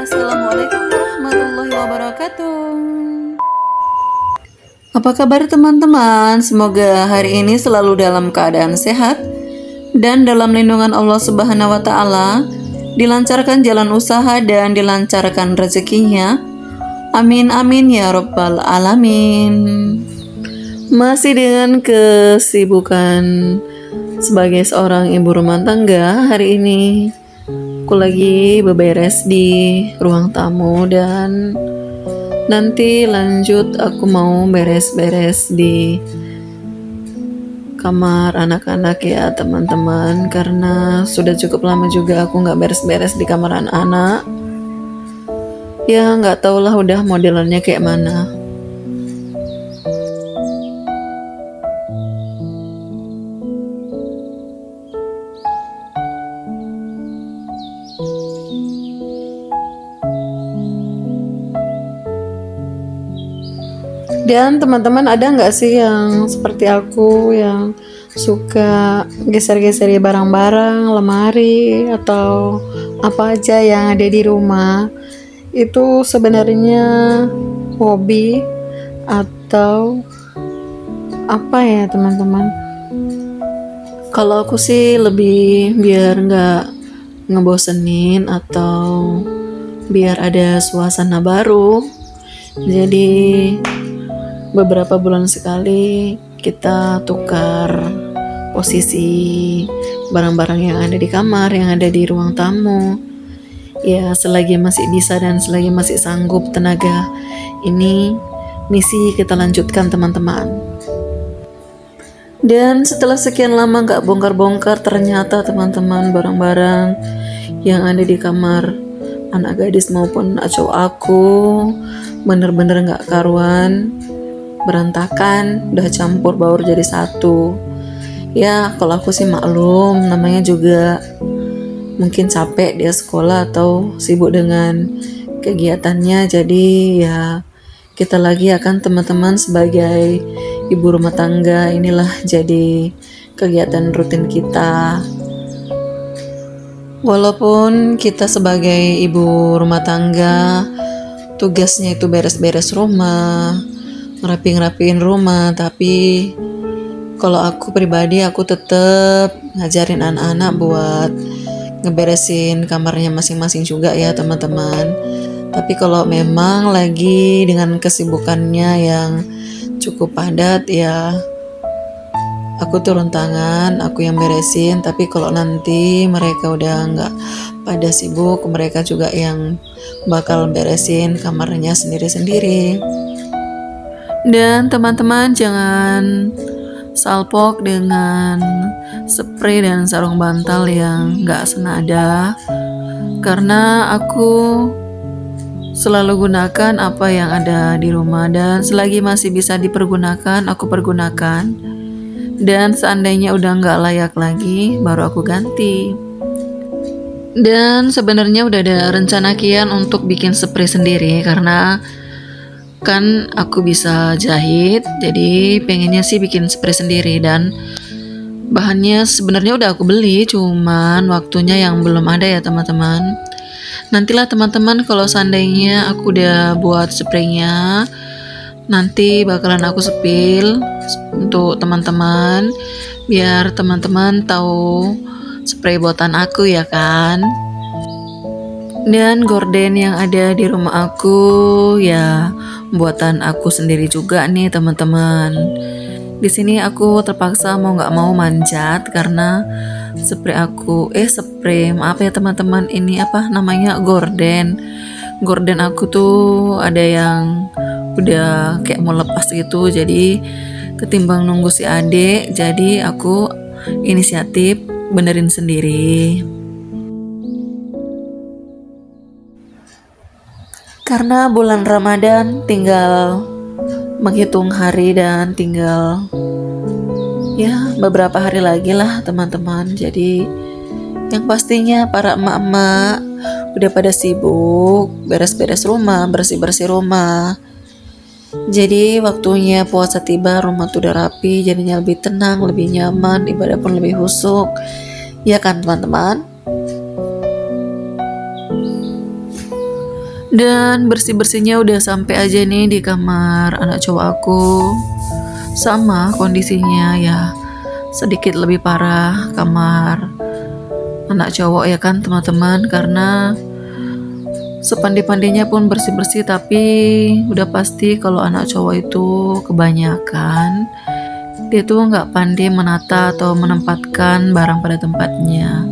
Assalamualaikum warahmatullahi wabarakatuh. Apa kabar teman-teman? Semoga hari ini selalu dalam keadaan sehat dan dalam lindungan Allah Subhanahu wa taala, dilancarkan jalan usaha dan dilancarkan rezekinya. Amin amin ya rabbal alamin. Masih dengan kesibukan sebagai seorang ibu rumah tangga, hari ini aku lagi beberes di ruang tamu dan nanti lanjut aku mau beres-beres di kamar anak-anak ya teman-teman, karena sudah cukup lama juga aku nggak beres-beres di kamar anak-anak. Ya nggak tau lah udah modelannya kayak mana. Dan teman-teman, ada nggak sih yang seperti aku yang suka geser-geser barang-barang, lemari atau apa aja yang ada di rumah? Itu sebenarnya hobi atau apa ya teman-teman? Kalau aku sih lebih biar nggak ngebosenin atau biar ada suasana baru. Jadi beberapa bulan sekali kita tukar posisi barang-barang yang ada di kamar, yang ada di ruang tamu. Ya selagi masih bisa dan selagi masih sanggup tenaga ini, misi kita lanjutkan teman-teman. Dan setelah sekian lama gak bongkar-bongkar, ternyata teman-teman barang-barang yang ada di kamar anak gadis maupun anak cowok aku bener-bener gak karuan, berantakan, udah campur baur jadi satu. Ya kalau aku sih maklum, namanya juga mungkin capek dia sekolah atau sibuk dengan kegiatannya. Jadi ya kita lagi akan teman-teman sebagai ibu rumah tangga, inilah jadi kegiatan rutin kita. Walaupun kita sebagai ibu rumah tangga tugasnya itu beres-beres rumah, ngerapiin rumah, tapi kalau aku pribadi aku tetap ngajarin anak-anak buat ngeberesin kamarnya masing-masing juga ya teman-teman. Tapi kalau memang lagi dengan kesibukannya yang cukup padat, ya aku turun tangan, aku yang beresin. Tapi kalau nanti mereka udah nggak pada sibuk, mereka juga yang bakal beresin kamarnya sendiri-sendiri. Dan teman-teman jangan salpok dengan spray dan sarung bantal yang gak senada, karena aku selalu gunakan apa yang ada di rumah dan selagi masih bisa dipergunakan aku pergunakan, dan seandainya udah gak layak lagi baru aku ganti. Dan sebenarnya udah ada rencana Kian untuk bikin spray sendiri, karena kan aku bisa jahit, jadi pengennya sih bikin spray sendiri. Dan bahannya sebenarnya udah aku beli, cuman waktunya yang belum ada ya teman-teman. Nantilah teman-teman kalau seandainya aku udah buat spraynya, nanti bakalan aku spill untuk teman-teman, biar teman-teman tahu spray buatan aku ya kan. Dan gorden yang ada di rumah aku ya buatan aku sendiri juga nih teman-teman. Di sini aku terpaksa mau nggak mau manjat karena maaf ya teman-teman, ini apa namanya, gorden aku tuh ada yang udah kayak mau lepas gitu, jadi ketimbang nunggu si adek, jadi aku inisiatif benerin sendiri. Karena bulan Ramadan tinggal menghitung hari dan tinggal ya beberapa hari lagi lah teman-teman. Jadi yang pastinya para emak-emak udah pada sibuk beres-beres rumah, bersih-bersih rumah. Jadi waktunya puasa tiba, rumah tuh udah rapi, jadinya lebih tenang, lebih nyaman, ibadah pun lebih husuk. Ya kan teman-teman? Dan bersih-bersihnya udah sampai aja nih di kamar anak cowok aku. Sama kondisinya ya, sedikit lebih parah kamar anak cowok ya kan teman-teman, karena sepandi-pandinya pun bersih-bersih, tapi udah pasti kalau anak cowok itu kebanyakan dia tuh nggak pandai menata atau menempatkan barang pada tempatnya.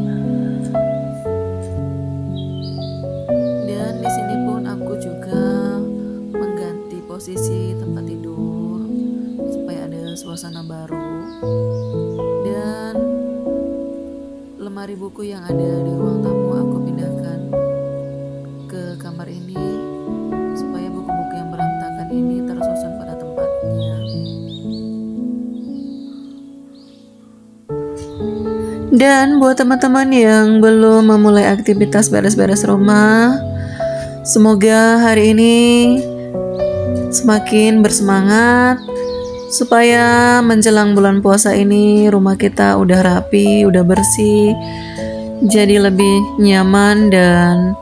Dan di sini pun aku juga mengganti posisi tempat tidur supaya ada suasana baru. Dan lemari buku yang ada di ruang tamu aku pindahkan ke kamar ini supaya buku-buku yang berantakan ini tersusun pada tempatnya. Dan buat teman-teman yang belum memulai aktivitas beres-beres rumah, semoga hari ini semakin bersemangat supaya menjelang bulan puasa ini rumah kita udah rapi, udah bersih, jadi lebih nyaman dan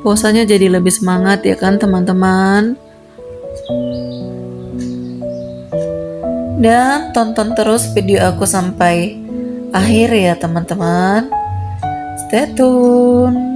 puasanya jadi lebih semangat ya kan teman-teman. Dan tonton terus video aku sampai akhir ya teman-teman. Stay tune.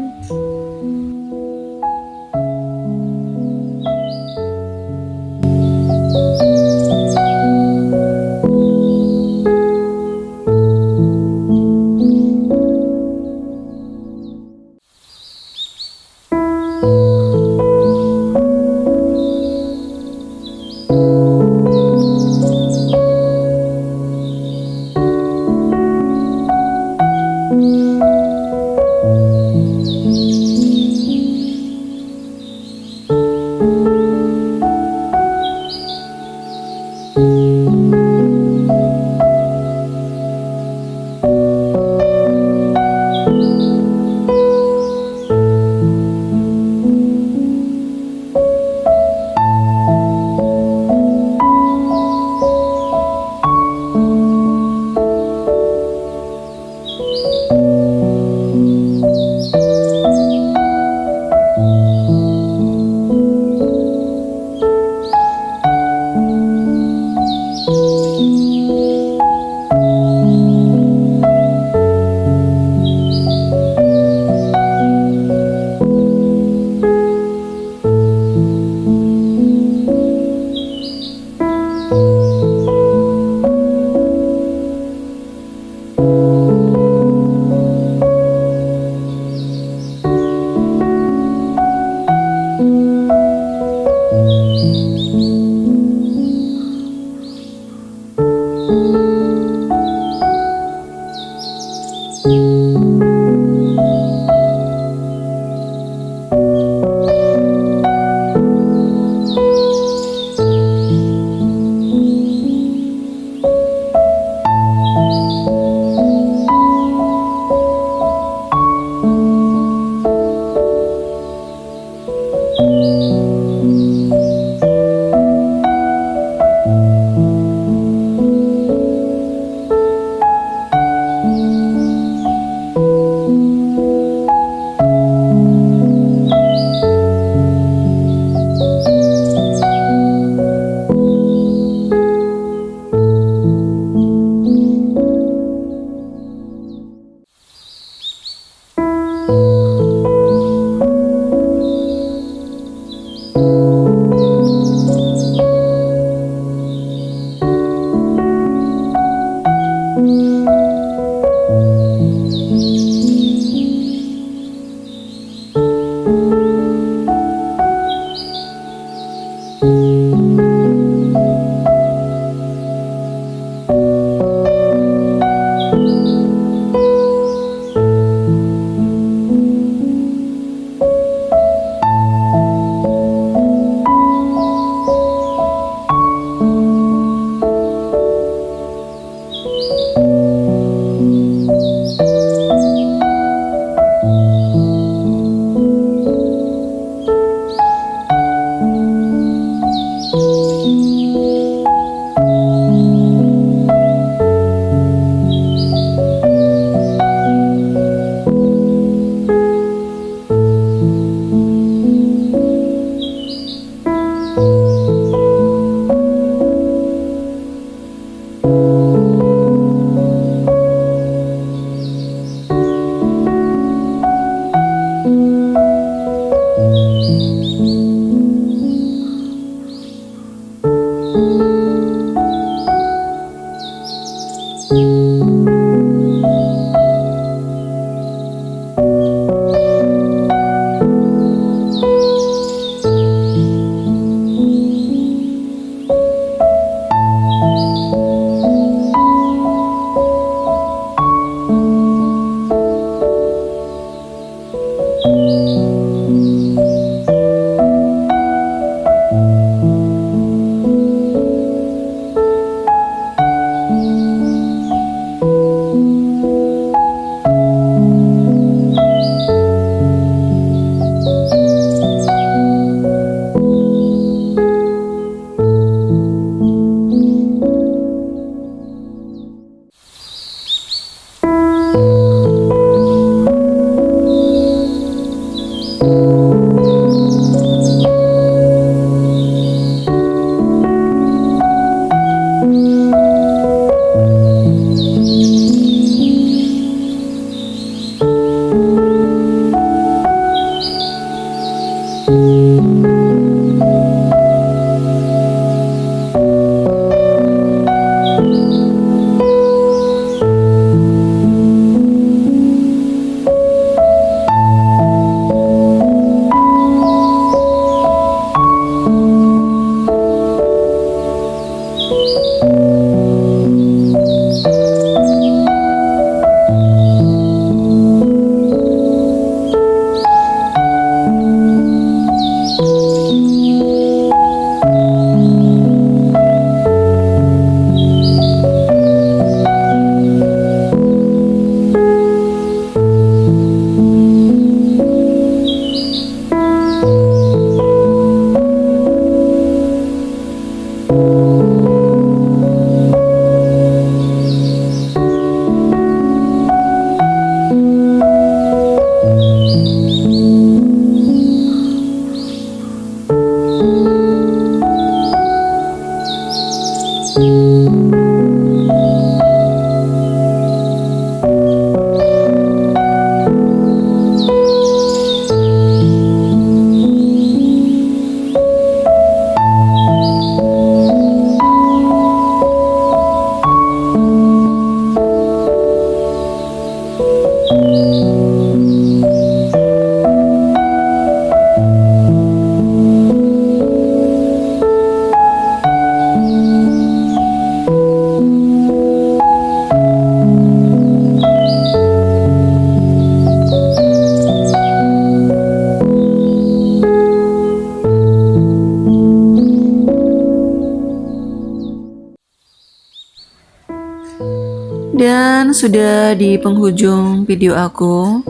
Dan sudah di penghujung video aku.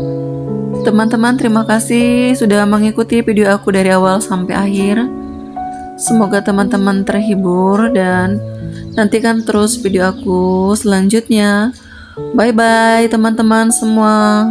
Teman-teman, terima kasih sudah mengikuti video aku dari awal sampai akhir. Semoga teman-teman terhibur dan nantikan terus video aku selanjutnya. Bye bye teman-teman semua.